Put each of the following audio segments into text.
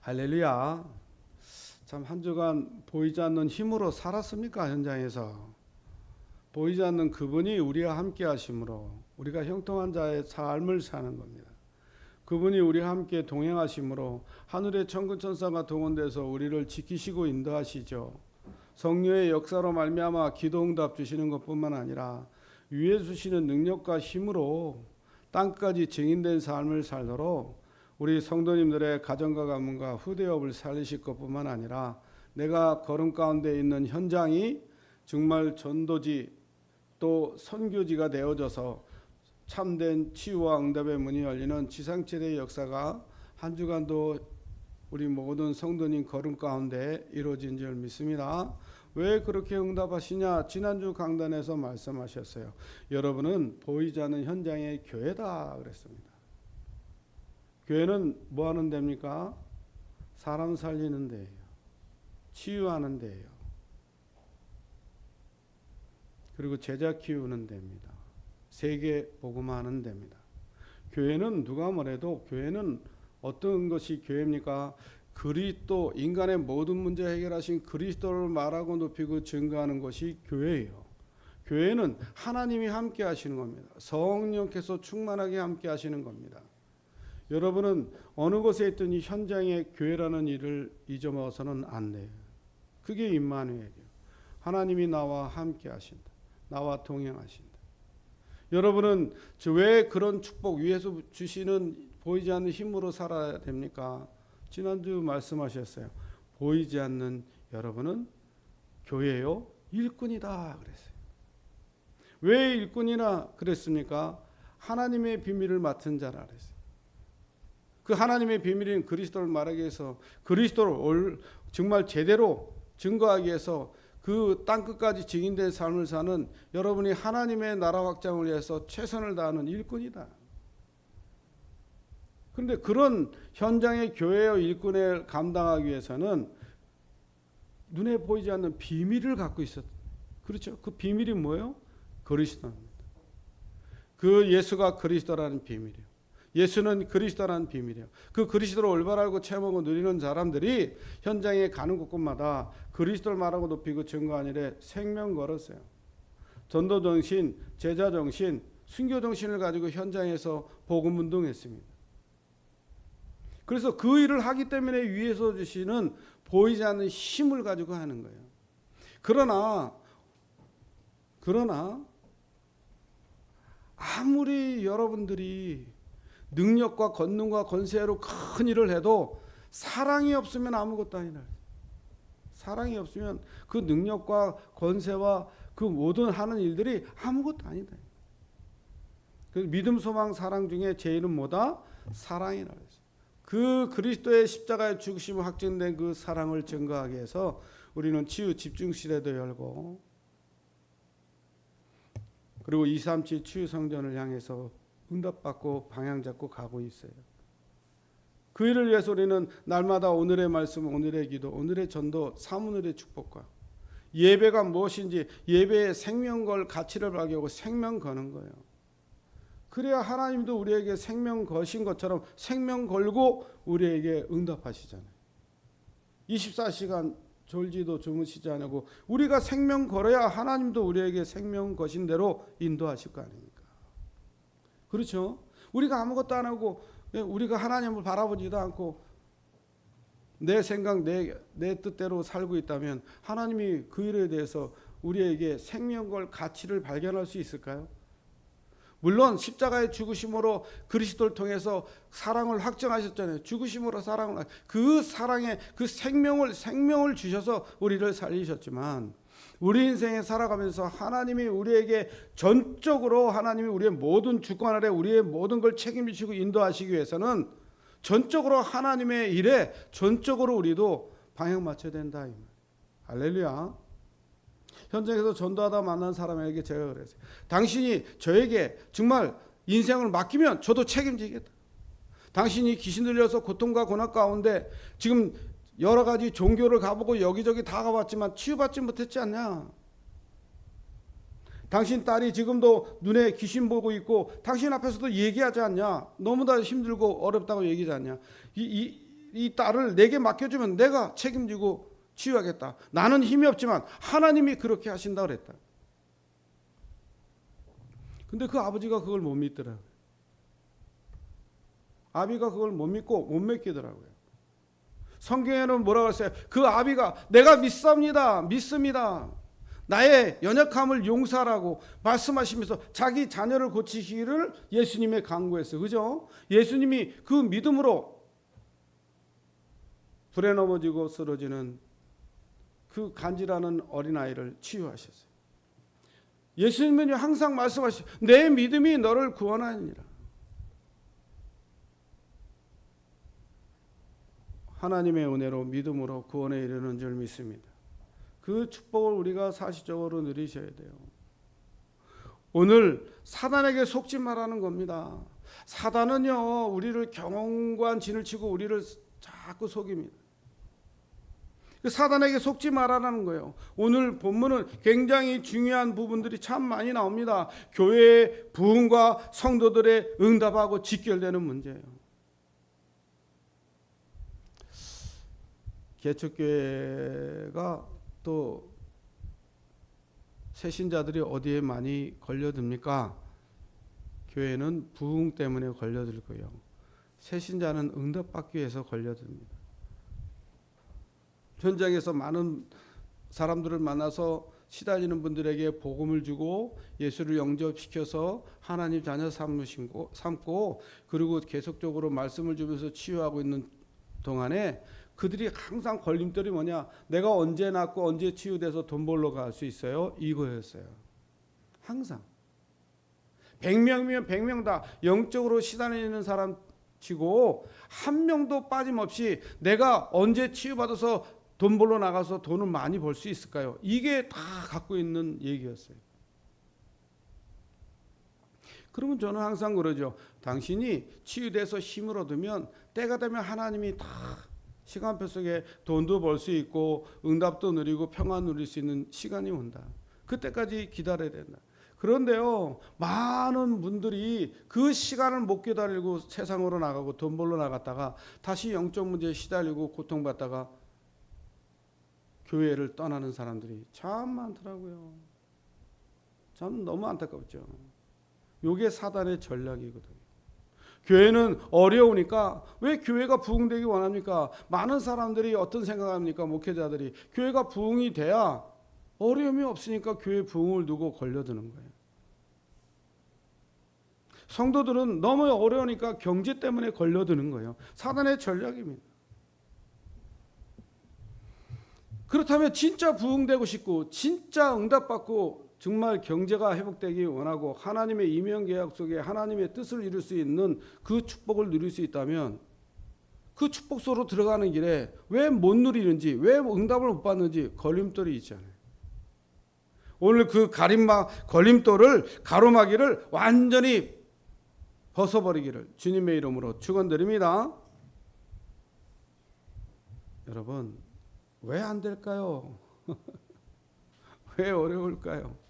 할렐루야. 참 한 주간 보이지 않는 힘으로 살았습니까? 현장에서 보이지 않는 그분이 우리와 함께 하심으로 우리가 형통한 자의 삶을 사는 겁니다. 그분이 우리와 함께 동행하심으로 하늘의 천군 천사가 동원돼서 우리를 지키시고 인도하시죠. 성령의 역사로 말미암아 기도응답 주시는 것뿐만 아니라 위에 주시는 능력과 힘으로 땅까지 증인된 삶을 살도록 우리 성도님들의 가정과 가문과 후대업을 살리실 것뿐만 아니라 내가 걸음 가운데 있는 현장이 정말 전도지 또 선교지가 되어져서 참된 치유와 응답의 문이 열리는 지상체대의 역사가 한 주간도 우리 모든 성도님 걸음 가운데 이루어진 줄 믿습니다. 왜 그렇게 응답하시냐? 지난주 강단에서 말씀하셨어요. 여러분은 보이지 않는 현장의 교회다 그랬습니다. 교회는 뭐 하는 데입니까? 사람 살리는 데예요. 치유하는 데예요. 그리고 제자 키우는 데입니다. 세계 복음화하는 데입니다. 교회는 누가 뭐래도 교회는 어떤 것이 교회입니까? 그리스도, 인간의 모든 문제 해결하신 그리스도를 말하고 높이고 증거하는 것이 교회예요. 교회는 하나님이 함께 하시는 겁니다. 성령께서 충만하게 함께 하시는 겁니다. 여러분은 어느 곳에 있든 이 현장의 교회라는 일을 잊어먹어서는 안 돼요. 그게 임마누엘이에요. 하나님이 나와 함께 하신다. 나와 동행하신다. 여러분은 왜 그런 축복 위에서 주시는 보이지 않는 힘으로 살아야 됩니까? 지난주 말씀하셨어요. 보이지 않는 여러분은 교회요 일꾼이다 그랬어요. 왜 일꾼이라 그랬습니까? 하나님의 비밀을 맡은 자라 그랬어요. 그 하나님의 비밀인 그리스도를 말하기 위해서 그리스도를 정말 제대로 증거하기 위해서 그 땅끝까지 증인된 삶을 사는 여러분이 하나님의 나라 확장을 위해서 최선을 다하는 일꾼이다. 그런데 그런 현장의 교회의 일꾼을 감당하기 위해서는 눈에 보이지 않는 비밀을 갖고 있었다. 그렇죠? 그 비밀이 뭐예요? 그리스도입니다. 그 예수가 그리스도라는 비밀이에요. 예수는 그리스도라는 비밀이에요. 그 그리스도를 올바로 알고 체험하고 누리는 사람들이 현장에 가는 곳곳마다 그리스도를 말하고 높이고 증거하는 일에 생명 걸었어요. 전도 정신, 제자 정신, 순교 정신을 가지고 현장에서 복음 운동했습니다. 그래서 그 일을 하기 때문에 위에서 주시는 보이지 않는 힘을 가지고 하는 거예요. 그러나 아무리 여러분들이 능력과 권능과 권세로 큰 일을 해도 사랑이 없으면 아무것도 아니다. 사랑이 없으면 그 능력과 권세와 그 모든 하는 일들이 아무것도 아니다. 그래서 믿음, 소망, 사랑 중에 제일은 뭐다? 사랑이라 했어요. 그 그리스도의 십자가의 죽으심을 확증된 그 사랑을 증거하기 위해서 우리는 치유 집중 시대도 열고 그리고 237 치유 성전을 향해서 응답받고 방향 잡고 가고 있어요. 그 일을 위해서 우리는 날마다 오늘의 말씀, 오늘의 기도, 오늘의 전도, 사문을의 축복과 예배가 무엇인지 예배의 생명 걸 가치를 발견하고 생명 거는 거예요. 그래야 하나님도 우리에게 생명 거신 것처럼 생명 걸고 우리에게 응답하시잖아요. 24시간 졸지도 주무시지 않고 우리가 생명 걸어야 하나님도 우리에게 생명 거신 대로 인도하실 거 아닙니까? 그렇죠? 우리가 아무것도 안 하고 우리가 하나님을 바라보지도 않고 내 생각, 내 뜻대로 살고 있다면 하나님이 그 일에 대해서 우리에게 생명 걸 가치를 발견할 수 있을까요? 물론 십자가의 죽으심으로 그리스도를 통해서 사랑을 확정하셨잖아요. 죽으심으로 사랑을 그 사랑에 그 생명을 주셔서 우리를 살리셨지만 우리 인생에 살아가면서 하나님이 우리에게 전적으로 하나님이 우리의 모든 주권 아래 우리의 모든 걸 책임지시고 인도하시기 위해서는 전적으로 하나님의 일에 전적으로 우리도 방향 맞춰야 된다. 할렐루야. 현장에서 전도하다 만난 사람에게 제가 그랬어요. 당신이 저에게 정말 인생을 맡기면 저도 책임지겠다. 당신이 귀신 들려서 고통과 고난 가운데 지금 여러 가지 종교를 가보고 여기저기 다 가봤지만 치유받지 못했지 않냐. 당신 딸이 지금도 눈에 귀신 보고 있고 당신 앞에서도 얘기하지 않냐. 너무나 힘들고 어렵다고 얘기하지 않냐. 이 딸을 내게 맡겨주면 내가 책임지고 치유하겠다. 나는 힘이 없지만 하나님이 그렇게 하신다 그랬다. 근데 그 아버지가 그걸 못 믿더라고요. 아비가 그걸 못 믿고 못 맡기더라고요. 성경에는 뭐라고 했어요? 그 아비가 내가 믿습니다. 나의 연약함을 용서하라고 말씀하시면서 자기 자녀를 고치시기를 예수님의 강구했어요. 그죠? 예수님이 그 믿음으로 불에 넘어지고 쓰러지는 그 간질하는 어린아이를 치유하셨어요. 예수님은 항상 말씀하시죠. 내 믿음이 너를 구원하니라. 하나님의 은혜로 믿음으로 구원에 이르는 줄 믿습니다. 그 축복을 우리가 사실적으로 누리셔야 돼요. 오늘 사단에게 속지 말라는 겁니다. 사단은요, 우리를 경험관 진을 치고 우리를 자꾸 속입니다. 사단에게 속지 말라는 거예요. 오늘 본문은 굉장히 중요한 부분들이 참 많이 나옵니다. 교회의 부흥과 성도들의 응답하고 직결되는 문제예요. 개척교회가 또 새신자들이 어디에 많이 걸려듭니까? 교회는 부흥 때문에 걸려들고요. 새신자는 응답받기 위해서 걸려듭니다. 현장에서 많은 사람들을 만나서 시달리는 분들에게 복음을 주고 예수를 영접시켜서 하나님 자녀 삼고 그리고 계속적으로 말씀을 주면서 치유하고 있는 동안에 그들이 항상 걸림돌이 뭐냐? 내가 언제 낫고 언제 치유돼서 돈 벌러 갈 수 있어요? 이거였어요. 항상 100명이면 100명 다 영적으로 시달리는 사람 치고 한 명도 빠짐없이 내가 언제 치유받아서 돈 벌러 나가서 돈을 많이 벌 수 있을까요? 이게 다 갖고 있는 얘기였어요. 그러면 저는 항상 그러죠. 당신이 치유돼서 힘을 얻으면 때가 되면 하나님이 다 시간표 속에 돈도 벌 수 있고 응답도 누리고 평안 누릴 수 있는 시간이 온다. 그때까지 기다려야 된다. 그런데요, 많은 분들이 그 시간을 못 기다리고 세상으로 나가고 돈 벌러 나갔다가 다시 영적 문제에 시달리고 고통받다가 교회를 떠나는 사람들이 참 많더라고요. 참 너무 안타깝죠. 이게 사단의 전략이거든요. 교회는 어려우니까 왜 교회가 부흥되기 원합니까? 많은 사람들이 어떤 생각합니까? 목회자들이 교회가 부흥이 돼야 어려움이 없으니까 교회 부흥을 두고 걸려드는 거예요. 성도들은 너무 어려우니까 경제 때문에 걸려드는 거예요. 사단의 전략입니다. 그렇다면 진짜 부흥되고 싶고 진짜 응답받고 정말 경제가 회복되기 원하고 하나님의 이명계약 속에 하나님의 뜻을 이룰 수 있는 그 축복을 누릴 수 있다면 그 축복 속으로 들어가는 길에 왜 못 누리는지, 왜 응답을 못 받는지 걸림돌이 있잖아요. 오늘 그 걸림돌을 가로막이를 완전히 벗어버리기를 주님의 이름으로 축원드립니다. 여러분, 왜 안 될까요? 왜 어려울까요?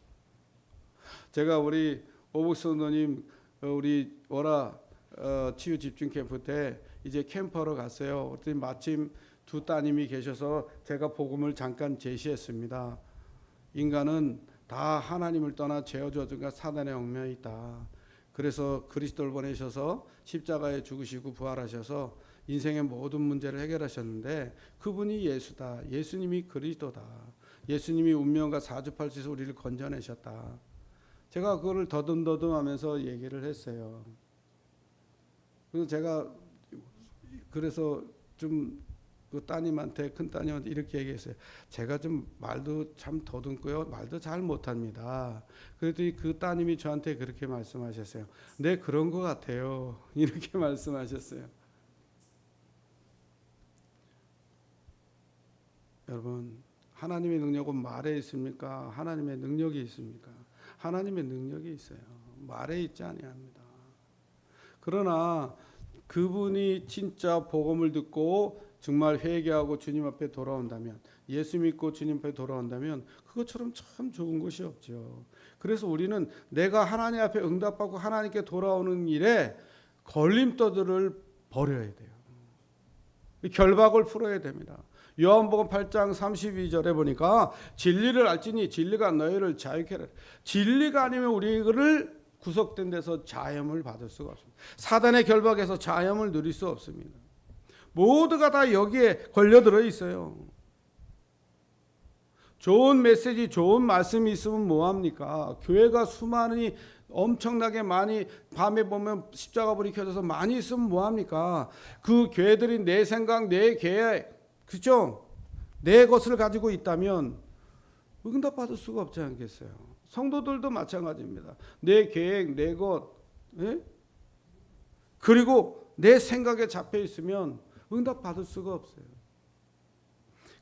제가 우리 오복수 선도님 우리 월화 치유 집중 캠프 때 이제 캠프하러 갔어요. 그랬더니 마침 두 따님이 계셔서 제가 복음을 잠깐 제시했습니다. 인간은 다 하나님을 떠나 죄어져든가 사단의 얽매여 있다. 그래서 그리스도를 보내셔서 십자가에 죽으시고 부활하셔서 인생의 모든 문제를 해결하셨는데 그분이 예수다. 예수님이 그리스도다. 예수님이 운명과 사주팔찌에서 우리를 건져내셨다. 제가 그거를 더듬더듬하면서 얘기를 했어요. 그래서 제가 좀 그 따님한테 큰 따님한테 이렇게 얘기했어요. 제가 좀 말도 참 더듬고요. 말도 잘 못합니다. 그랬더니 그 따님이 저한테 그렇게 말씀하셨어요. 네, 그런 것 같아요. 이렇게 말씀하셨어요. 여러분, 하나님의 능력은 말에 있습니까? 하나님의 능력이 있습니까? 하나님의 능력이 있어요. 말에 있지 아니합니다. 그러나 그분이 진짜 복음을 듣고 정말 회개하고 주님 앞에 돌아온다면, 예수 믿고 주님 앞에 돌아온다면 그것처럼 참 좋은 것이 없죠. 그래서 우리는 내가 하나님 앞에 응답받고 하나님께 돌아오는 일에 걸림돌들을 버려야 돼요. 결박을 풀어야 됩니다. 요한복음 8장 32절에 보니까 진리를 알지니 진리가 너희를 자유케 하리라. 진리가 아니면 우리를 구속된 데서 자유함을 받을 수가 없습니다. 사단의 결박에서 자유함을 누릴 수 없습니다. 모두가 다 여기에 걸려들어 있어요. 좋은 메시지, 좋은 말씀이 있으면 뭐합니까? 교회가 수많이 엄청나게 많이 밤에 보면 십자가 불이 켜져서 많이 있으면 뭐합니까? 그 교회들이 내 생각, 내 계획, 그죠? 내 것을 가지고 있다면 응답받을 수가 없지 않겠어요? 성도들도 마찬가지입니다. 내 계획, 내 것, 예? 그리고 내 생각에 잡혀 있으면 응답받을 수가 없어요.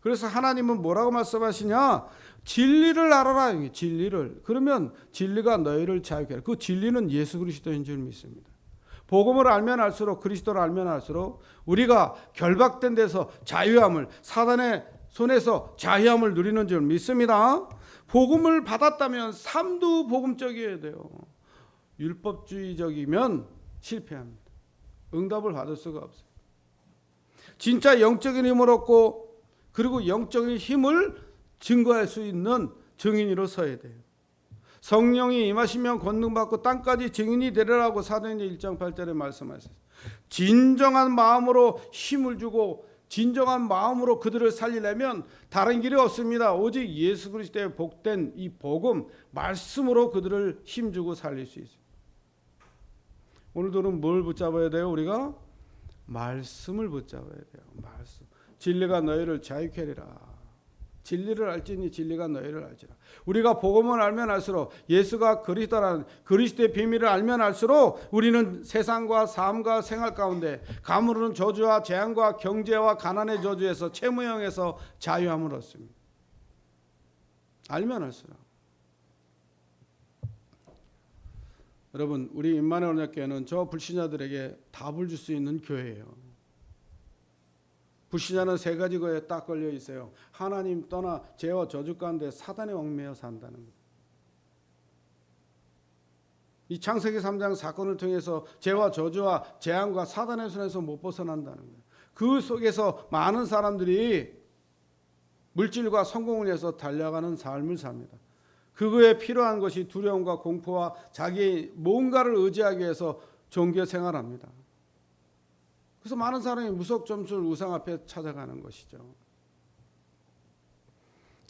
그래서 하나님은 뭐라고 말씀하시냐? 진리를 알아라. 진리를. 그러면 진리가 너희를 자유케 하라. 그 진리는 예수 그리스도인 줄 믿습니다. 복음을 알면 알수록, 그리스도를 알면 알수록 우리가 결박된 데서 자유함을, 사단의 손에서 자유함을 누리는 줄 믿습니다. 복음을 받았다면 삶도 복음적이어야 돼요. 율법주의적이면 실패합니다. 응답을 받을 수가 없어요. 진짜 영적인 힘을 얻고 그리고 영적인 힘을 증거할 수 있는 증인으로 서야 돼요. 성령이 임하시면 권능받고 땅까지 증인이 되리라고 사도행전 1장 8절에 말씀하셨어요. 진정한 마음으로 힘을 주고 진정한 마음으로 그들을 살리려면 다른 길이 없습니다. 오직 예수 그리스도의 복된 이 복음 말씀으로 그들을 힘주고 살릴 수 있어요. 오늘들은 뭘 붙잡아야 돼요? 우리가 말씀을 붙잡아야 돼요. 말씀. 진리가 너희를 자유케 하리라. 진리를 알지니 진리가 너희를 알지라. 우리가 복음을 알면 알수록 예수가 그리스도라는 그리스도의 비밀을 알면 알수록 우리는 세상과 삶과 생활 가운데 가물은 저주와 재앙과 경제와 가난의 저주에서 채무형에서 자유함을 얻습니다. 알면 알수록. 여러분, 우리 임마누엘 언약교회는 저 불신자들에게 답을 줄 수 있는 교회예요. 불신자는 세 가지 거에 딱 걸려 있어요. 하나님 떠나 죄와 저주 가운데 사단에 얽매여 산다는 것. 이 창세기 3장 사건을 통해서 죄와 저주와 재앙과 사단의 손에서 못 벗어난다는 거예요. 그 속에서 많은 사람들이 물질과 성공을 위해서 달려가는 삶을 삽니다. 그거에 필요한 것이 두려움과 공포와 자기 뭔가를 의지하기 위해서 종교 생활합니다. 그래서 많은 사람이 무속점술 우상 앞에 찾아가는 것이죠.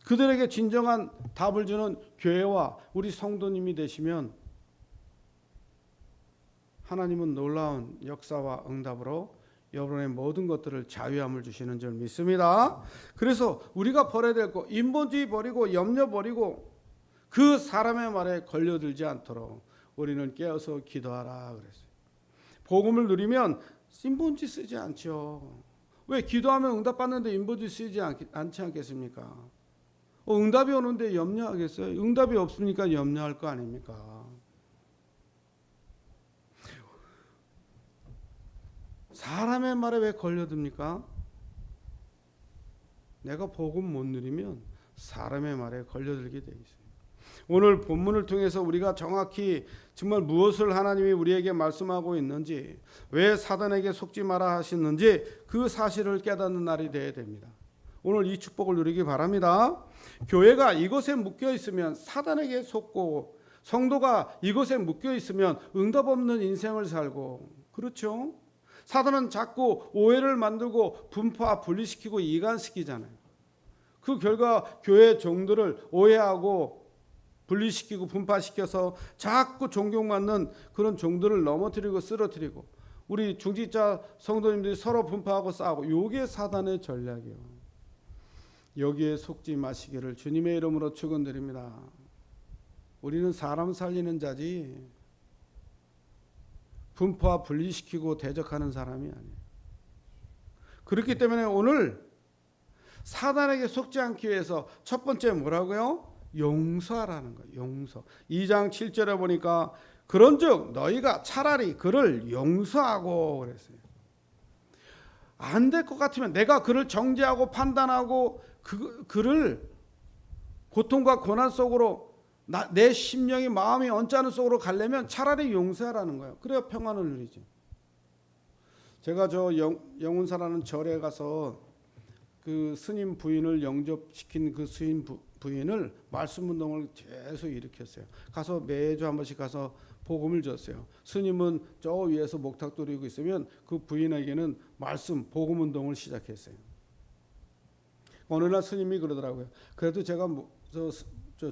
그들에게 진정한 답을 주는 교회와 우리 성도님이 되시면 하나님은 놀라운 역사와 응답으로 여러분의 모든 것들을 자유함을 주시는 줄 믿습니다. 그래서 우리가 버려야 될 것, 인본주의 버리고 염려 버리고 그 사람의 말에 걸려들지 않도록 우리는 깨어서 기도하라 그랬어요. 복음을 누리면 인본주의 쓰지 않죠. 왜? 기도하면 응답받는데 인본주의 쓰지 않지 않겠습니까? 응답이 오는데 염려하겠어요? 응답이 없으니까 염려할 거 아닙니까? 사람의 말에 왜 걸려듭니까? 내가 복음 못 누리면 사람의 말에 걸려들게 돼 있어요. 오늘 본문을 통해서 우리가 정확히 정말 무엇을 하나님이 우리에게 말씀하고 있는지, 왜 사단에게 속지 마라 하시는지 그 사실을 깨닫는 날이 되어야 됩니다. 오늘 이 축복을 누리기 바랍니다. 교회가 이것에 묶여 있으면 사단에게 속고, 성도가 이것에 묶여 있으면 응답 없는 인생을 살고, 그렇죠? 사단은 자꾸 오해를 만들고 분파 분리시키고 이간시키잖아요. 그 결과 교회 종들을 오해하고 분리시키고 분파시켜서 자꾸 존경받는 그런 종들을 넘어뜨리고 쓰러뜨리고, 우리 중직자 성도님들이 서로 분파하고 싸우고, 이게 사단의 전략이에요. 여기에 속지 마시기를 주님의 이름으로 축원드립니다. 우리는 사람 살리는 자지 분파 분리시키고 대적하는 사람이 아니에요. 그렇기 때문에 오늘 사단에게 속지 않기 위해서 첫 번째 뭐라고요? 용서하라는 거예요. 용서. 2장 7절에 보니까 그런즉 너희가 차라리 그를 용서하고 그랬어요. 안 될 것 같으면, 내가 그를 정죄하고 판단하고 그를 고통과 고난 속으로 내 심령이 마음이 언짢은 속으로 가려면 차라리 용서하라는 거예요. 그래야 평안을 누리죠. 제가 저 영운사라는 절에 가서 그 스님 부인을 영접시킨 그 스님 부인을 말씀 운동을 계속 일으켰어요. 가서 매주 한 번씩 가서 복음을 줬어요. 스님은 저 위에서 목탁 두르고 있으면 그 부인에게는 말씀 복음 운동을 시작했어요. 어느 날 스님이 그러더라고요. 그래도 제가 저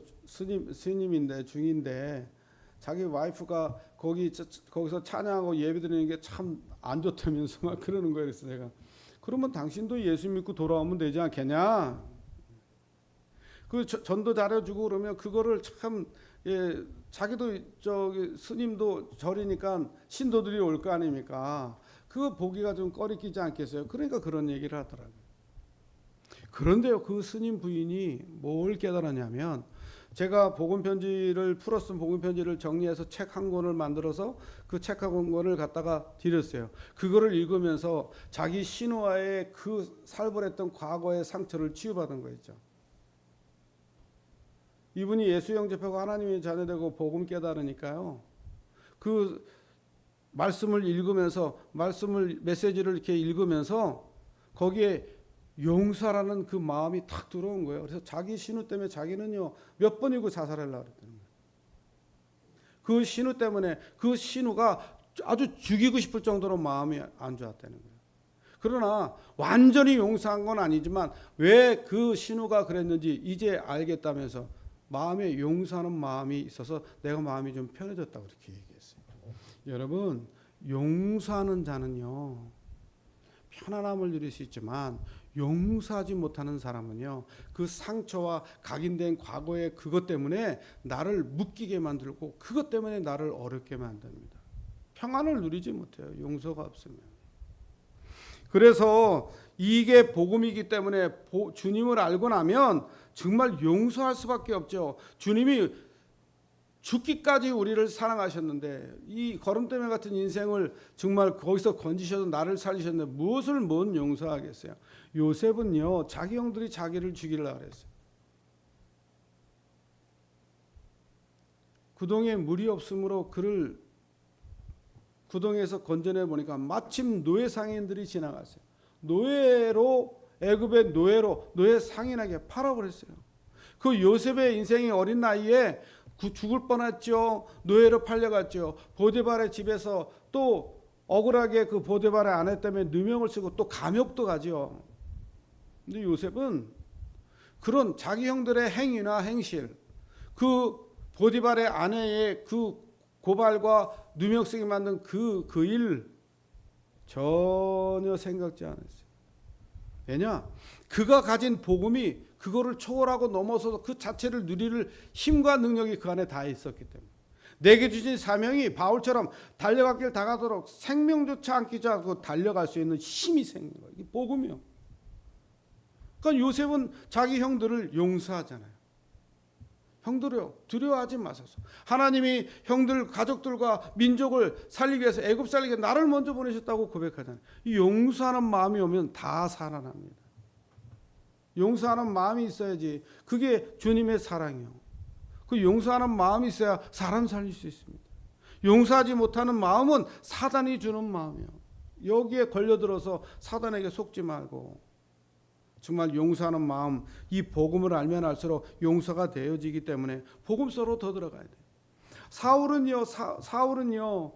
스님인데 중인데 자기 와이프가 거기서 찬양하고 예배드리는 게 참 안 좋다면서 막 그러는 거예요. 그래서 제가 그러면 당신도 예수 믿고 돌아오면 되지 않겠냐? 그 전도 잘해주고 그러면 그거를 참 자기도 저기 스님도 절이니까 신도들이 올 거 아닙니까? 그거 보기가 좀 꺼리끼지 않겠어요? 그러니까 그런 얘기를 하더라고요. 그런데요, 그 스님 부인이 뭘 깨달았냐면 제가 복음 편지를 풀었던 복음 편지를 정리해서 책 한 권을 만들어서 그 책 한 권을 갖다가 드렸어요. 그거를 읽으면서 자기 신우와의 그 살벌했던 과거의 상처를 치유받은 거였죠. 이분이 예수 영접하고 하나님의 자녀되고 복음 깨달으니까요. 그 말씀을 읽으면서 메시지를 이렇게 읽으면서 거기에 용서라는 그 마음이 탁 들어온 거예요. 그래서 자기 신우 때문에 자기는요 몇 번이고 자살하려고 그랬다는 거예요. 그 신우 때문에 그 신우가 아주 죽이고 싶을 정도로 마음이 안 좋았다는 거예요. 그러나 완전히 용서한 건 아니지만 왜 그 신우가 그랬는지 이제 알겠다면서 마음에 용서하는 마음이 있어서 내가 마음이 좀 편해졌다고 그렇게 얘기했어요. 여러분, 용서하는 자는요 편안함을 누릴 수 있지만 용서하지 못하는 사람은요 그 상처와 각인된 과거의 그것 때문에 나를 묶이게 만들고 그것 때문에 나를 어렵게 만듭니다. 평안을 누리지 못해요. 용서가 없으면. 그래서 이게 복음이기 때문에 주님을 알고 나면 정말 용서할 수밖에 없죠. 주님이 죽기까지 우리를 사랑하셨는데 이 거름더미 같은 인생을 정말 거기서 건지셔서 나를 살리셨는데 무엇을 못 용서하겠어요. 요셉은요 자기 형들이 자기를 죽이려고 그랬어요. 구덩이에 물이 없으므로 그를 구덩이에서 건져내 보니까 마침 노예 상인들이 지나갔어요. 노예로 애굽의 노예 상인에게 팔아버렸어요. 그 요셉의 인생이 어린 나이에 죽을 뻔했죠. 노예로 팔려갔죠. 보디발의 집에서 또 억울하게 그 보디발의 아내 때문에 누명을 쓰고 또 감옥도 가죠. 근데 요셉은 그런 자기 형들의 행위나 행실, 그 보디발의 아내의 그 고발과 누명 쓰게 만든 그 일 전혀 생각지 않았어요. 왜냐? 그가 가진 복음이 그거를 초월하고 넘어서서 그 자체를 누릴 힘과 능력이 그 안에 다 있었기 때문에 내게 주신 사명이 바울처럼 달려갈 길 다가도록 생명조차 안기지 않고 달려갈 수 있는 힘이 생긴 거예요. 이게 복음이요. 그러니까 요셉은 자기 형들을 용서하잖아요. 형들이요 두려워하지 마소서. 하나님이 형들 가족들과 민족을 살리기 위해서 애굽 살리기 위해서 나를 먼저 보내셨다고 고백하잖아요. 이 용서하는 마음이 오면 다 살아납니다. 용서하는 마음이 있어야지 그게 주님의 사랑이요. 그 용서하는 마음이 있어야 사람 살릴 수 있습니다. 용서하지 못하는 마음은 사단이 주는 마음이요. 여기에 걸려들어서 사단에게 속지 말고 정말 용서하는 마음, 이 복음을 알면 알수록 용서가 되어지기 때문에 복음서로 더 들어가야 돼요. 사울은요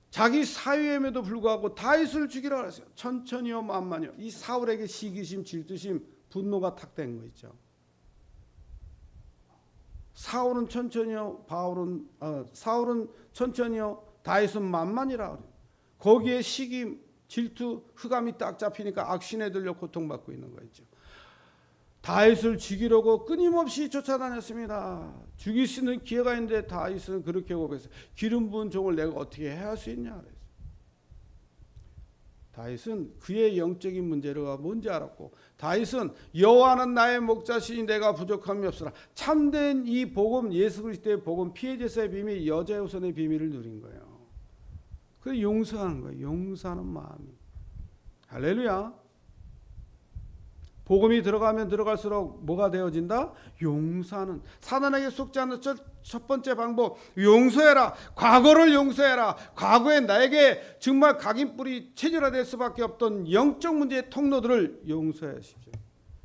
자기 사위임에도 불구하고 다윗을 죽이라 그랬어요. 천천히요 만만히요. 이 사울에게 시기심, 질투심, 분노가 탁된 거 있죠. 사울은 천천히요, 사울은 천천히요, 다윗은 만만이라 그래요. 거기에 시기, 질투, 흑암이 딱 잡히니까 악신에 들려 고통받고 있는 거 있죠. 다윗을 죽이려고 끊임없이 쫓아다녔습니다. 죽일 수 있는 기회가 있는데 다윗은 그렇게 고백했어요. 기름 부은 종을 내가 어떻게 해야 할 수 있냐 그랬어요. 다윗은 그의 영적인 문제가 뭔지 알았고 다윗은 여호와는 나의 목자시니 내가 부족함이 없으라. 참된 이 복음, 예수 그리스도의 복음, 피해제사의 비밀, 여자의 우선의 비밀을 누린 거예요. 그래서 용서하는 거예요. 용서하는 마음이. 할렐루야. 복음이 들어가면 들어갈수록 뭐가 되어진다? 용서하는. 사단에게 속지 않는 첫 번째 방법, 용서해라. 과거를 용서해라. 과거에 나에게 정말 각인뿔이 체질화될 수밖에 없던 영적 문제의 통로들을 용서하십시오.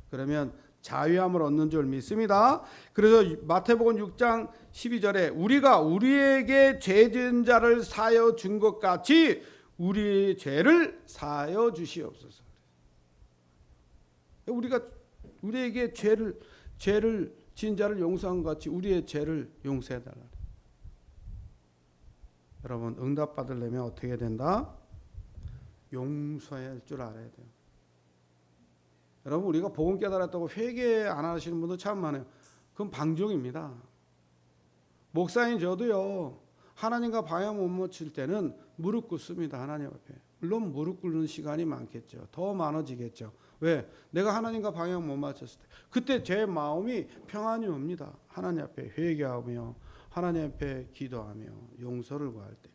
그러면 자유함을 얻는 줄 믿습니다. 그래서 마태복음 6장 12절에 우리가 우리에게 죄 지은 자를 사하여 준 것 같이 우리의 죄를 사하여 주시옵소서. 우리가 우리에게 죄를 지은 자를 용서한 것 같이 우리의 죄를 용서해 달라. 여러분, 응답 받으려면 어떻게 된다? 용서할 줄 알아야 돼요. 여러분, 우리가 복음 깨달았다고 회개 안 하시는 분들 참 많아요. 그건 방종입니다. 목사인 저도요, 하나님과 방향 못 맞출 때는 무릎 꿇습니다. 하나님 앞에. 물론 무릎 꿇는 시간이 많겠죠. 더 많아지겠죠. 왜? 내가 하나님과 방향 못 맞췄을 때. 그때 제 마음이 평안이 옵니다. 하나님 앞에 회개하며 하나님 앞에 기도하며 용서를 구할 때.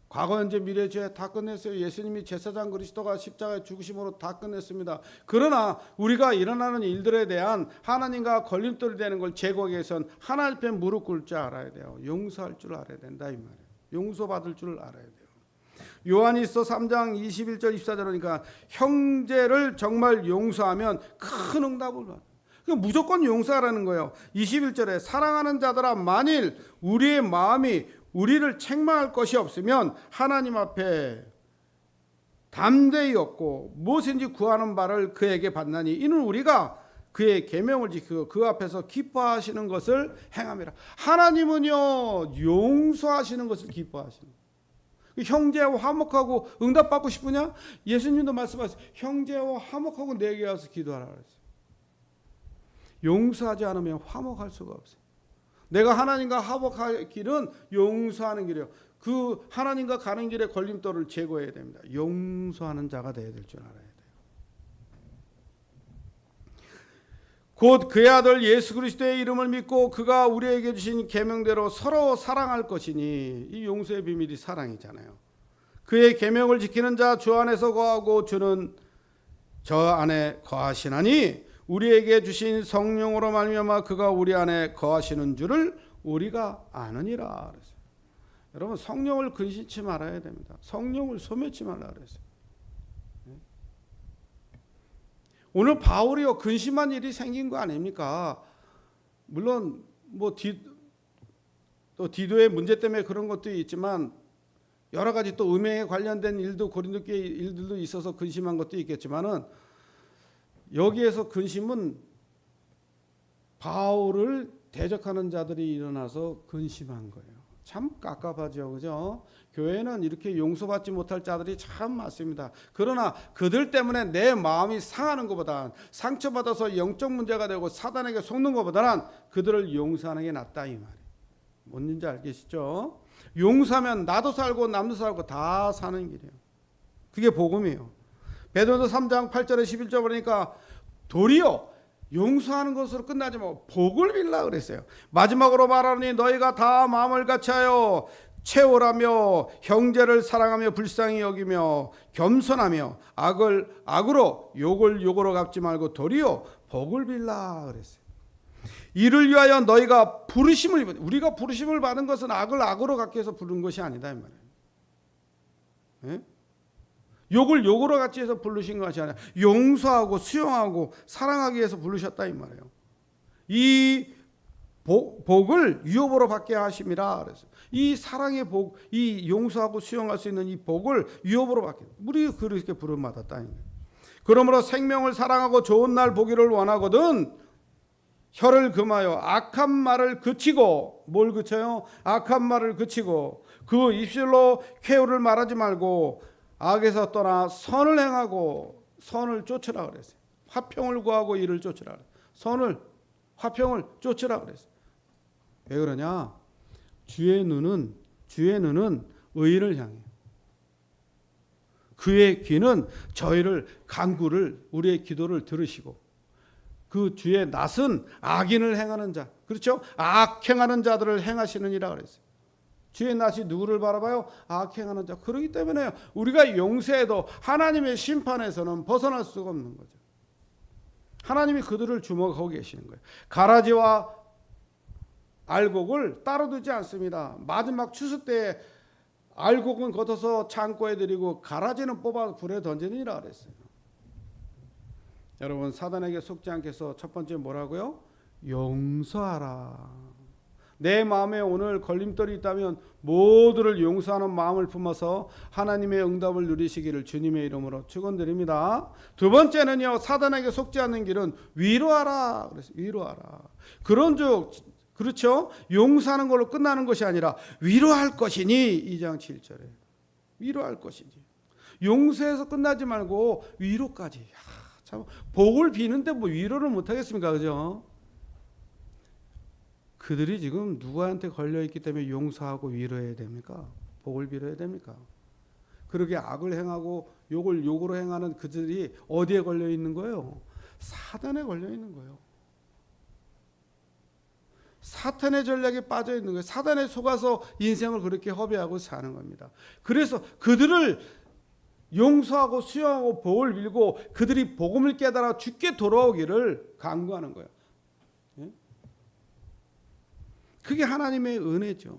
과거 현재 미래 죄 다 끝냈어요. 예수님이 제사장 그리스도가 십자가에 죽으심으로 다 끝냈습니다. 그러나 우리가 일어나는 일들에 대한 하나님과 걸림돌이 되는 걸 제거하기 위해서는 하나님 앞에 무릎 꿇을 줄 알아야 돼요. 용서할 줄 알아야 된다 이 말이에요. 용서받을 줄 알아야 돼요. 요한일서 3장 21절 24절이니까 형제를 정말 용서하면 큰 응답을 받아요. 무조건 용서하라는 거예요. 21절에 사랑하는 자들아 만일 우리의 마음이 우리를 책망할 것이 없으면 하나님 앞에 담대히 얻고 무엇인지 구하는 바를 그에게 받나니 이는 우리가 그의 계명을 지키고 그 앞에서 기뻐하시는 것을 행함이라. 하나님은요 용서하시는 것을 기뻐하시는 거예요. 형제와 화목하고 응답받고 싶으냐? 예수님도 말씀하셨어요. 형제와 화목하고 내게 와서 기도하라 그랬어요. 용서하지 않으면 화목할 수가 없어요. 내가 하나님과 화목할 길은 용서하는 길이에요. 그 하나님과 가는 길의 걸림돌을 제거해야 됩니다. 용서하는 자가 되어야 될 줄 알아야 돼요. 곧 그의 아들 예수 그리스도의 이름을 믿고 그가 우리에게 주신 계명대로 서로 사랑할 것이니 이 용서의 비밀이 사랑이잖아요. 그의 계명을 지키는 자 주 안에서 거하고 주는 저 안에 거하시나니 우리에게 주신 성령으로 말미암아 그가 우리 안에 거하시는 줄을 우리가 아느니라 그랬어요. 여러분 성령을 근심치 말아야 됩니다. 성령을 소멸치 말라 그랬어요. 오늘 바울이요 근심한 일이 생긴 거 아닙니까? 물론 또 디도의 문제 때문에 그런 것도 있지만 여러 가지 또 음행에 관련된 일도 고린도 교회 일들도 있어서 근심한 것도 있겠지만은 여기에서 근심은 바울을 대적하는 자들이 일어나서 근심한 거예요. 참 깝깝하죠, 그죠? 교회는 이렇게 용서받지 못할 자들이 참 많습니다. 그러나 그들 때문에 내 마음이 상하는 것보다 상처받아서 영적 문제가 되고 사단에게 속는 것보다는 그들을 용서하는 게 낫다 이 말이에요. 뭔지 알겠시죠? 용서하면 나도 살고 남도 살고 다 사는 길이에요. 그게 복음이에요. 베드로서 3장 8절에 11절 보니까 도리어 용서하는 것으로 끝나지 말고 복을 빌라 그랬어요. 마지막으로 말하니 너희가 다 마음을 같이하여 채우라며 형제를 사랑하며 불쌍히 여기며 겸손하며 악을 악으로 욕을 욕으로 갚지 말고 도리어 복을 빌라 그랬어요. 이를 위하여 너희가 부르심을 입은, 우리가 부르심을 받은 것은 악을 악으로 갚기 위해서 부른 것이 아니다 이 말이에요. 예? 욕을 욕으로 갚기 위해서 부르신 것이 아니라 용서하고 수용하고 사랑하기 위해서 부르셨다 이 말이에요. 이 복을 유업으로 받게 하심이라 그래서 이 사랑의 복, 이 용서하고 수용할 수 있는 이 복을 유업으로 받게, 우리 그렇게 부름받았다. 그러므로 생명을 사랑하고 좋은 날 보기를 원하거든 혀를 금하여 악한 말을 그치고, 뭘 그쳐요? 악한 말을 그치고 그 입술로 쾌유를 말하지 말고 악에서 떠나 선을 행하고 선을 쫓으라 그랬어요. 화평을 구하고 이를 쫓으라. 화평을 쫓으라 그랬어요. 왜 그러냐? 주의 눈은 의인을 향해요. 그의 귀는 저희를 간구를 우리의 기도를 들으시고 그 주의 낯은 악인을 행하는 자, 그렇죠? 악행하는 자들을 행하시느니라 그랬어요. 주의 낯이 누구를 바라봐요? 악행하는 자. 그렇기 때문에 우리가 용서해도 하나님의 심판에서는 벗어날 수가 없는 거죠. 하나님이 그들을 주목하고 계시는 거예요. 가라지와 알곡을 따로 두지 않습니다. 마지막 추수 때 알곡은 걷어서 창고에 들이고 가라지는 뽑아 불에 던지니라 그랬어요. 여러분, 사단에게 속지 않게 해서 첫 번째 뭐라고요? 용서하라. 내 마음에 오늘 걸림돌이 있다면 모두를 용서하는 마음을 품어서 하나님의 응답을 누리시기를 주님의 이름으로 축원드립니다. 두 번째는요, 사단에게 속지 않는 길은 위로하라. 그래서 위로하라. 그런즉 그렇죠? 용서하는 걸로 끝나는 것이 아니라 위로할 것이니 2장 7절에 위로할 것이니 용서해서 끝나지 말고 위로까지. 참 복을 비는데 뭐 위로를 못 하겠습니까? 그죠? 그들이 지금 누구한테 걸려 있기 때문에 용서하고 위로해야 됩니까? 복을 빌어야 됩니까? 그렇게 악을 행하고 욕을 욕으로 행하는 그들이 어디에 걸려 있는 거예요? 사단에 걸려 있는 거예요. 사탄의 전략에 빠져 있는 거예요. 사단에 속아서 인생을 그렇게 허비하고 사는 겁니다. 그래서 그들을 용서하고 수용하고 복을 빌고 그들이 복음을 깨달아 주께 돌아오기를 간구하는 거예요. 그게 하나님의 은혜죠.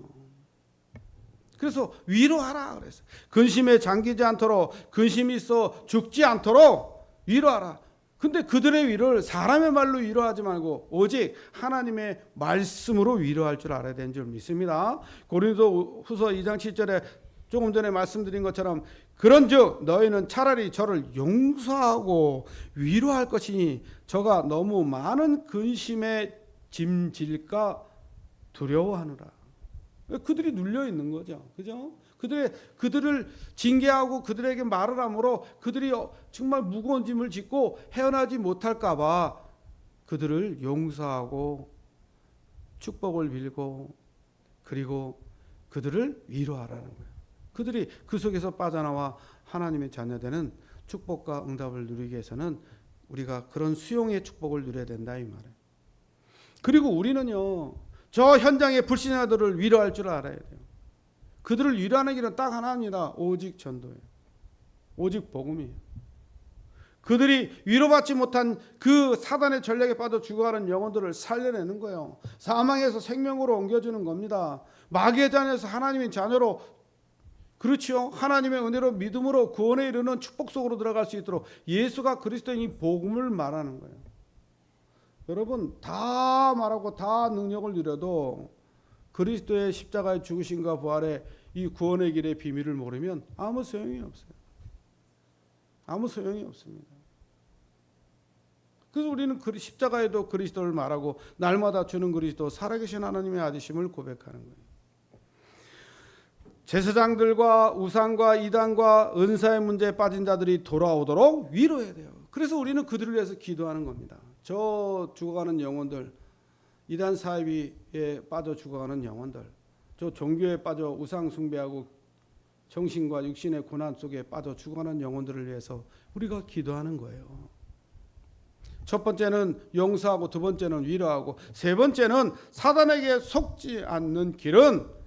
그래서 위로하라 그랬어요. 근심에 잠기지 않도록, 근심이 있어 죽지 않도록 위로하라. 근데 그들의 위로를 사람의 말로 위로하지 말고 오직 하나님의 말씀으로 위로할 줄 알아야 되는 줄 믿습니다. 고린도후서 2장 7절에 조금 전에 말씀드린 것처럼 그런즉 너희는 차라리 저를 용서하고 위로할 것이니 저가 너무 많은 근심에 짐질까 두려워하느라. 그들이 눌려 있는 거죠. 그죠? 그들을 징계하고 그들에게 말을 함으로 그들이 정말 무거운 짐을 짓고 헤어나지 못할까 봐 그들을 용서하고 축복을 빌고 그리고 그들을 위로하라는 거예요. 그들이 그 속에서 빠져나와 하나님의 자녀되는 축복과 응답을 누리기 위해서는 우리가 그런 수용의 축복을 누려야 된다 이 말이에요. 그리고 우리는요, 저 현장의 불신자들을 위로할 줄 알아야 돼요. 그들을 위로하는 길은 딱 하나입니다. 오직 전도예요. 오직 복음이에요. 그들이 위로받지 못한 그 사단의 전략에 빠져 죽어가는 영혼들을 살려내는 거예요. 사망에서 생명으로 옮겨주는 겁니다. 마귀의 자녀에서 하나님의 자녀로, 그렇죠, 하나님의 은혜로 믿음으로 구원에 이르는 축복 속으로 들어갈 수 있도록 예수가 그리스도인 이 복음을 말하는 거예요. 여러분, 다 말하고 다 능력을 누려도 그리스도의 십자가의 죽으심과 부활의 이 구원의 길의 비밀을 모르면 아무 소용이 없어요. 아무 소용이 없습니다. 그래서 우리는 십자가에도 그리스도를 말하고 날마다 주는 그리스도 살아계신 하나님의 아들심을 고백하는 거예요. 제사장들과 우상과 이단과 은사의 문제에 빠진 자들이 돌아오도록 위로해야 돼요. 그래서 우리는 그들을 위해서 기도하는 겁니다. 저 죽어가는 영혼들, 이단 사이비에 빠져 죽어가는 영혼들, 저 종교에 빠져 우상 숭배하고 정신과 육신의 고난 속에 빠져 죽어가는 영혼들을 위해서 우리가 기도하는 거예요. 첫 번째는 용서하고, 두 번째는 위로하고, 세 번째는 사단에게 속지 않는 길은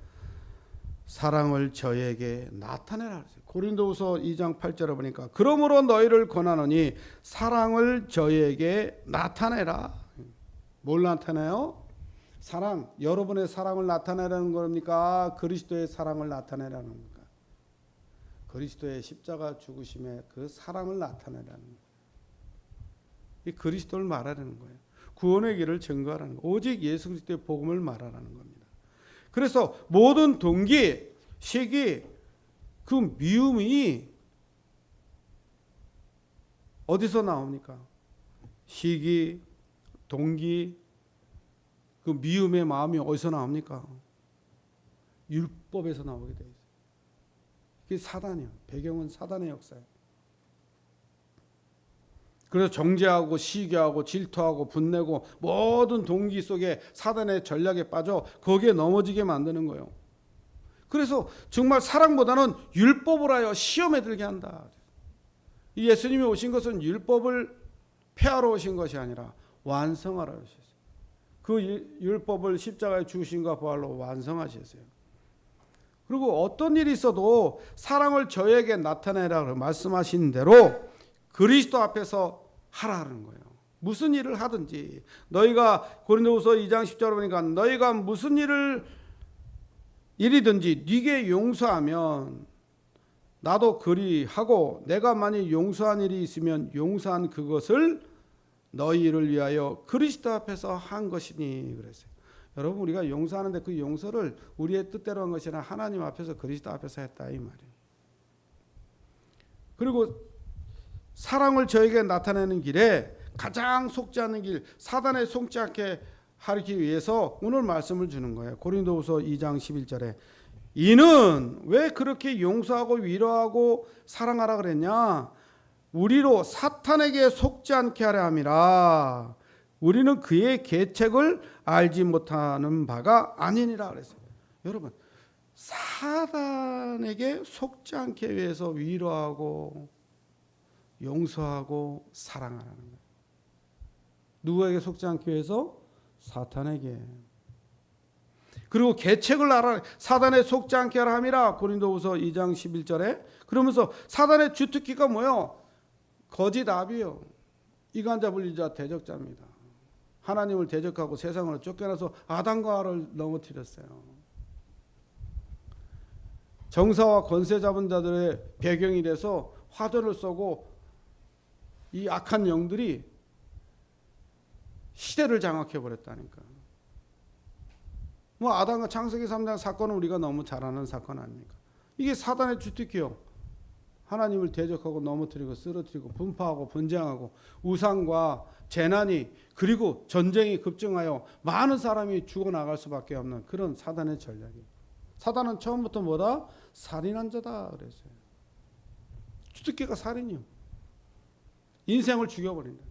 사랑을 저에게 나타내라. 고린도후서 2장 8절에 보니까 그러므로 너희를 권하노니 사랑을 저에게 나타내라. 뭘 나타내요? 사랑. 여러분의 사랑을 나타내라는 겁니까? 그리스도의 사랑을 나타내라는 겁니까? 그리스도의 십자가 죽으심의 그 사랑을 나타내라는 거예요. 이 그리스도를 말하라는 거예요. 구원의 길을 증거하라는 거예요. 오직 예수 그리스도의 복음을 말하라는 겁니다. 그래서 모든 동기, 시기, 그 미움이 어디서 나옵니까? 시기, 동기, 그 미움의 마음이 어디서 나옵니까? 율법에서 나오게 돼 있어요. 그게 사단이에요. 배경은 사단의 역사예요. 그래서 정죄하고 시기하고 질투하고 분내고 모든 동기 속에 사단의 전략에 빠져 거기에 넘어지게 만드는 거예요. 그래서 정말 사랑보다는 율법을 하여 시험에 들게 한다. 이 예수님이 오신 것은 율법을 폐하러 오신 것이 아니라 완성하러 오셨어요. 그 율법을 십자가에 죽으심과 부활로 완성하셨어요. 그리고 어떤 일이 있어도 사랑을 저에게 나타내라 말씀하신 대로 그리스도 앞에서 하라는 거예요. 무슨 일을 하든지 너희가 고린도후서 2장 10절에 보니까 너희가 무슨 일이든지 네게 용서하면 나도 그리하고 내가 만일 용서한 일이 있으면 용서한 그것을 너희를 위하여 그리스도 앞에서 한 것이니 그랬어요. 여러분 우리가 용서하는데 그 용서를 우리의 뜻대로 한 것이 아니라 하나님 앞에서 그리스도 앞에서 했다 이 말이에요. 그리고 사랑을 저에게 나타내는 길에 가장 속지 않는 길, 사단에 속지 않게 하기 위해서 오늘 말씀을 주는 거예요. 고린도후서 2장 11절에 이는 왜 그렇게 용서하고 위로하고 사랑하라 그랬냐? 우리로 사탄에게 속지 않게 하려 함이라. 우리는 그의 계책을 알지 못하는 바가 아니니라 그랬어요. 여러분 사단에게 속지 않게 위해서 위로하고 용서하고 사랑하라는 거예요. 누구에게 속지 않기 위해서? 사탄에게. 그리고 계책을 알아 사단에 속지 않게 하라 함이라. 고린도후서 2장 11절에 그러면서 사단의 주특기가 뭐예요? 거짓 아비요. 이간자 불리자 대적자입니다. 하나님을 대적하고 세상을 쫓겨나서 아담과 하와를 넘어뜨렸어요. 정사와 권세 잡은 자들의 배경이 돼서 화전을 쏘고 이 악한 영들이 시대를 장악해 버렸다니까. 뭐 아담과 창세기 3장 사건은 우리가 너무 잘 아는 사건 아닙니까? 이게 사단의 주특기요. 하나님을 대적하고 넘어뜨리고 쓰러뜨리고 분파하고 분쟁하고 우상과 재난이 그리고 전쟁이 급증하여 많은 사람이 죽어나갈 수밖에 없는 그런 사단의 전략이에요. 사단은 처음부터 뭐다? 살인한 자다 그랬어요. 주특기가 살인이요. 인생을 죽여버린다.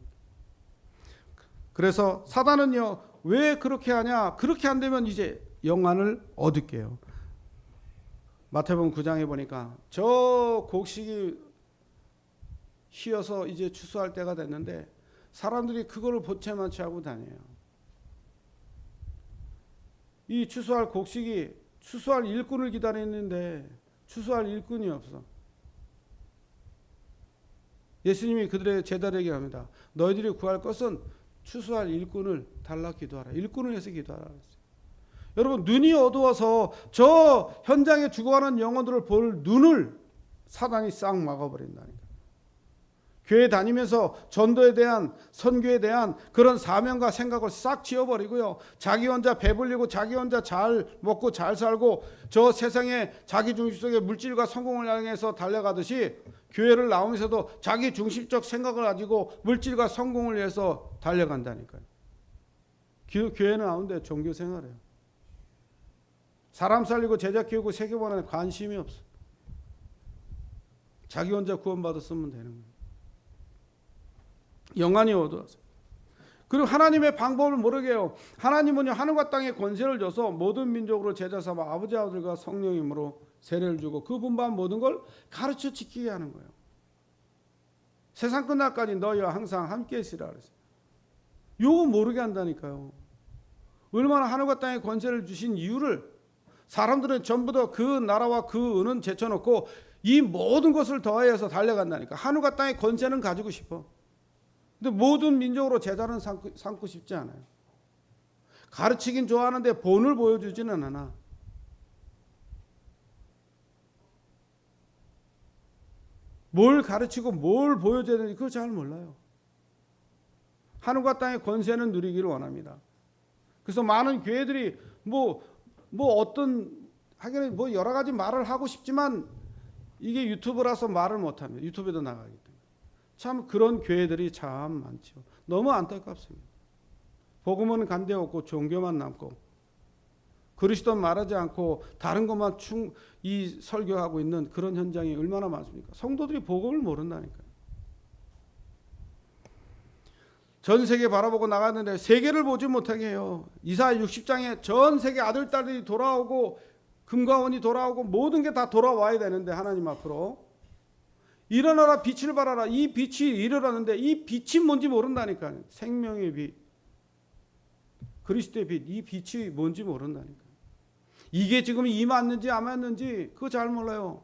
그래서 사단은요 왜 그렇게 하냐? 그렇게 안 되면 이제 영안을 얻을게요. 마태복음 9장에 보니까 저 곡식이 휘어서 이제 추수할 때가 됐는데 사람들이 그거를 보채만치 하고 다녀요. 이 추수할 곡식이 추수할 일꾼을 기다리는데 추수할 일꾼이 없어. 예수님이 그들의 제자들에게 합니다. 너희들이 구할 것은 추수할 일꾼을 달라 기도하라. 일꾼을 해서 기도하라. 여러분 눈이 어두워서 저 현장에 죽어가는 영혼들을 볼 눈을 사단이 싹 막아버린다니까. 교회 다니면서 전도에 대한 선교에 대한 그런 사명과 생각을 싹 지워버리고요. 자기 혼자 배불리고 자기 혼자 잘 먹고 잘 살고 저 세상에 자기 중심 속에 물질과 성공을 향해서 달려가듯이 교회를 나오면서도 자기 중심적 생각을 가지고 물질과 성공을 위해서 달려간다니까요. 교회는 나오는데 종교 생활해요. 사람 살리고 제자 키우고 세계 번안에 관심이 없어. 자기 혼자 구원받았으면 되는 거예요. 영안이 어두워서. 그리고 하나님의 방법을 모르게 해요. 하나님은요 하늘과 땅에 권세를 줘서 모든 민족으로 제자 삼아 아버지 아들과 성령님으로 세례를 주고 그 분반 모든 걸 가르쳐 지키게 하는 거예요. 세상 끝날까지 너희와 항상 함께 있으라 그랬어요. 요거 모르게 한다니까요. 얼마나 하늘과 땅에 권세를 주신 이유를 사람들은 전부 다 그 나라와 그 은은 제쳐놓고 이 모든 것을 더해서 달려간다니까. 하늘과 땅의 권세는 가지고 싶어. 근데 모든 민족으로 제자는 삼고 싶지 않아요. 가르치긴 좋아하는데 본을 보여주지는 않아. 뭘 가르치고 뭘 보여줘야 되는지 그걸 잘 몰라요. 하늘과 땅의 권세는 누리기를 원합니다. 그래서 많은 교회들이 하기는 여러 가지 말을 하고 싶지만 이게 유튜브라서 말을 못합니다. 유튜브에도 나가기 때문에. 참 그런 교회들이 참 많죠. 너무 안타깝습니다. 복음은 간대없고 종교만 남고 그리스도 말하지 않고 다른 것만 이 설교하고 있는 그런 현장이 얼마나 많습니까? 성도들이 복음을 모른다니까요. 전 세계 바라보고 나갔는데 세계를 보지 못하게 해요. 이사야 60장에 전 세계 아들 딸들이 돌아오고 금과 은이 돌아오고 모든 게 다 돌아와야 되는데 하나님 앞으로 일어나라 빛을 발하라. 이 빛이 일어나는데 이 빛이 뭔지 모른다니까요. 생명의 빛, 그리스도의 빛, 이 빛이 뭔지 모른다니까요. 이게 지금 임했는지 안 왔는지 그거 잘 몰라요.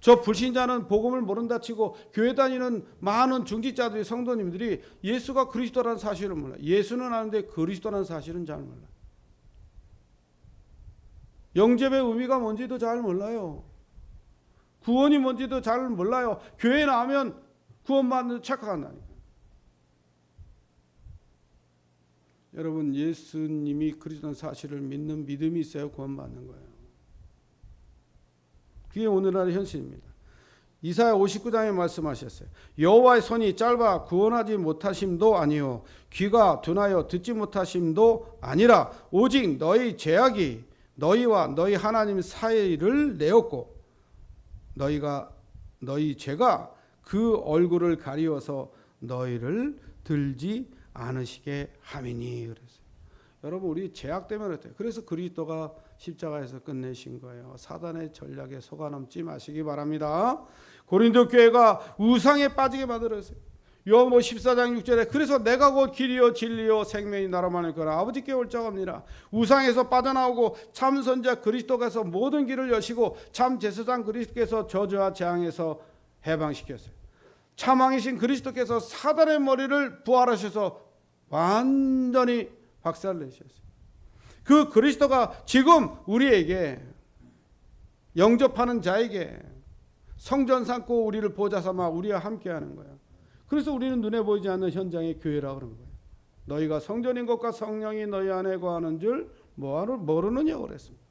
저 불신자는 복음을 모른다 치고 교회 다니는 많은 중직자들이 성도님들이 예수가 그리스도라는 사실을 몰라. 예수는 아는데 그리스도라는 사실은 잘 몰라. 영접의 의미가 뭔지도 잘 몰라요. 구원이 뭔지도 잘 몰라요. 교회 나오면 구원받는 착각한다니까. 여러분, 예수님이 그리스도라는 사실을 믿는 믿음이 있어야 구원받는 거예요. 그게 오늘날의 현실입니다. 이사야 59장에 말씀하셨어요. 여호와의 손이 짧아 구원하지 못하심도 아니요 귀가 둔하여 듣지 못하심도 아니라 오직 너희 죄악이 너희와 너희 하나님 사이를 내었고 너희 죄가 그 얼굴을 가리워서 너희를 들지 않으시게 함이니 그랬어요. 여러분, 우리 죄악 때문에 그래요. 그래서 그리스도가 십자가에서 끝내신 거예요. 사단의 전략에 속아넘지 마시기 바랍니다. 고린도 교회가 우상에 빠지게 만들었어요. 요한복음 14장 6절에 그래서 내가 곧 길이요 진리요 생명이 나로만 거라 아버지께 올 자가 없니라. 우상에서 빠져나오고 참 선자 그리스도께서 모든 길을 여시고 참 제사장 그리스도께서 저주와 재앙에서 해방시켰어요. 참 왕이신 그리스도께서 사단의 머리를 부활하셔서 완전히 박살내셨어요. 그 그리스도가 지금 우리에게 영접하는 자에게 성전 삼고 우리를 보좌 삼아 우리와 함께하는 거예요. 그래서 우리는 눈에 보이지 않는 현장의 교회라고 그러는 거예요. 너희가 성전인 것과 성령이 너희 안에 거하는 줄 모르느냐고 그랬습니다.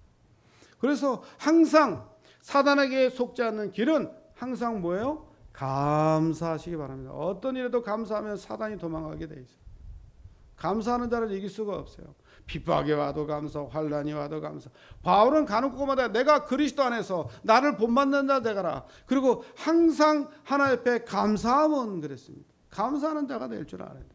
그래서 항상 사단에게 속지 않는 길은 항상 뭐예요? 감사하시기 바랍니다. 어떤 일에도 감사하면 사단이 도망가게 돼 있어요. 감사하는 자를 이길 수가 없어요. 핍박이 와도 감사, 환난이 와도 감사. 바울은 가는 곳마다 내가 그리스도 안에서 나를 본받는 자 되가라. 그리고 항상 하나님 앞에 감사함은 그랬습니다. 감사하는 자가 될 줄 알아야 돼요.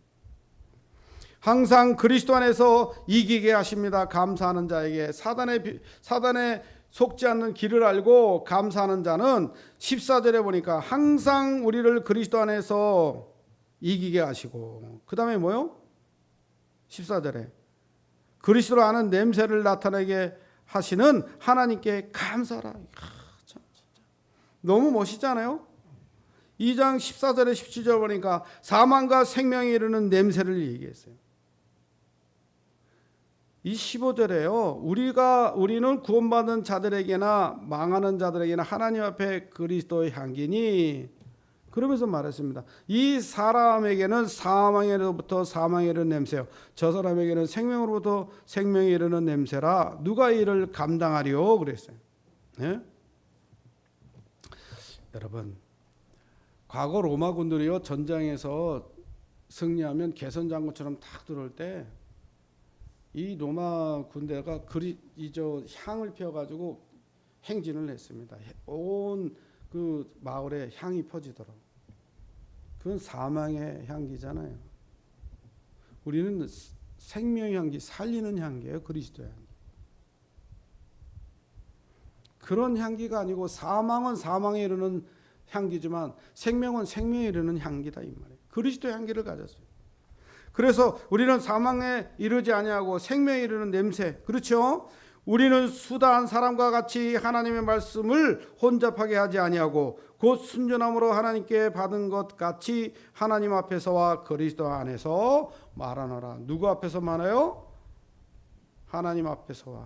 항상 그리스도 안에서 이기게 하십니다. 감사하는 자에게 사단에 속지 않는 길을 알고 감사하는 자는 14절에 보니까 항상 우리를 그리스도 안에서 이기게 하시고 그 다음에 뭐요? 14절에 그리스도를 아는 냄새를 나타내게 하시는 하나님께 감사하라. 참 진짜 너무 멋있잖아요. 2장 14절에 17절 보니까 사망과 생명에 이르는 냄새를 얘기했어요. 이 15절에요. 우리는 구원받은 자들에게나 망하는 자들에게나 하나님 앞에 그리스도의 향기니 그러면서 말했습니다. 이 사람에게는 사망에로부터 사망에 이르는 냄새요. 저 사람에게는 생명으로부터 생명에 이르는 냄새라 누가 이를 감당하리요? 그랬어요. 네? 여러분, 과거 로마 군들이요 전장에서 승리하면 개선 장군처럼 탁 들어올 때 이 로마 군대가 향을 피워가지고 행진을 했습니다. 온 그 마을에 향이 퍼지도록. 그건 사망의 향기잖아요. 우리는 생명의 향기, 살리는 향기예요. 그리스도의 향기. 그런 향기가 아니고 사망은 사망에 이르는 향기지만 생명은 생명에 이르는 향기다 이 말이에요. 그리스도의 향기를 가졌어요. 그래서 우리는 사망에 이르지 아니하고 생명에 이르는 냄새. 그렇죠? 우리는 수다한 사람과 같이 하나님의 말씀을 혼잡하게 하지 아니하고 곧 순전함으로 하나님께 받은 것 같이 하나님 앞에서와 그리스도 안에서 말하노라. 누구 앞에서 말해요? 하나님 앞에서와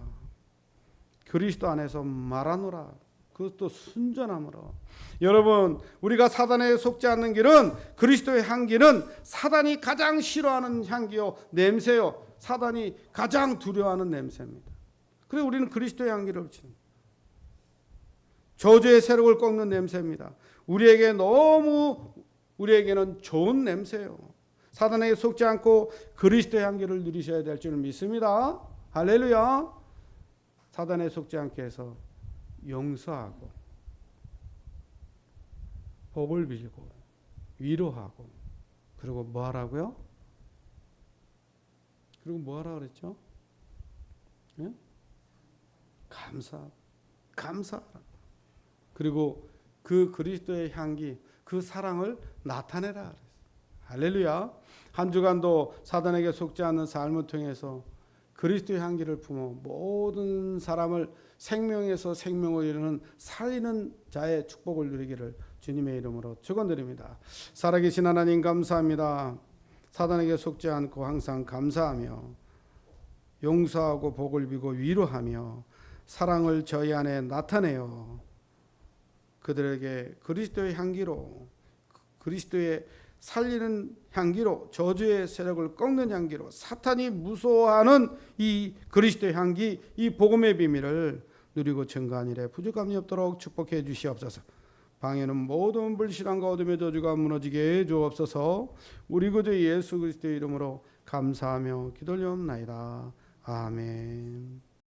그리스도 안에서 말하노라. 그것도 순전함으로. 여러분, 우리가 사단에 속지 않는 길은 그리스도의 향기는 사단이 가장 싫어하는 향기요 냄새요. 사단이 가장 두려워하는 냄새입니다. 그래서 우리는 그리스도의 향기를 붙이는 저주의 세력을 꺾는 냄새입니다. 우리에게는 좋은 냄새예요. 사단에게 속지 않고 그리스도의 향기를 누리셔야 될 줄 믿습니다. 할렐루야. 사단에 속지 않게 해서 용서하고 복을 빌고 위로하고 그리고 뭐 하라고요? 그리고 뭐 하라 그랬죠? 네? 감사하라. 그리고 그 그리스도의 향기, 그 사랑을 나타내라 그랬어요. 할렐루야. 한 주간도 사단에게 속지 않는 삶을 통해서 그리스도의 향기를 품어 모든 사람을 생명에서 생명을 이루는 살리는 자의 축복을 누리기를 주님의 이름으로 축원드립니다. 살아계신 하나님 감사합니다. 사단에게 속지 않고 항상 감사하며 용서하고 복을 비고 위로하며 사랑을 저희 안에 나타내어 그들에게 그리스도의 향기로, 그리스도의 살리는 향기로, 저주의 세력을 꺾는 향기로, 사탄이 무서워하는 이 그리스도의 향기, 이 복음의 비밀을 누리고 증거한 일에 부족함이 없도록 축복해 주시옵소서. 방해는 모든 불신앙과 어둠의 저주가 무너지게 해 주옵소서. 우리 구주 예수 그리스도의 이름으로 감사하며 기도하옵나이다. 아멘.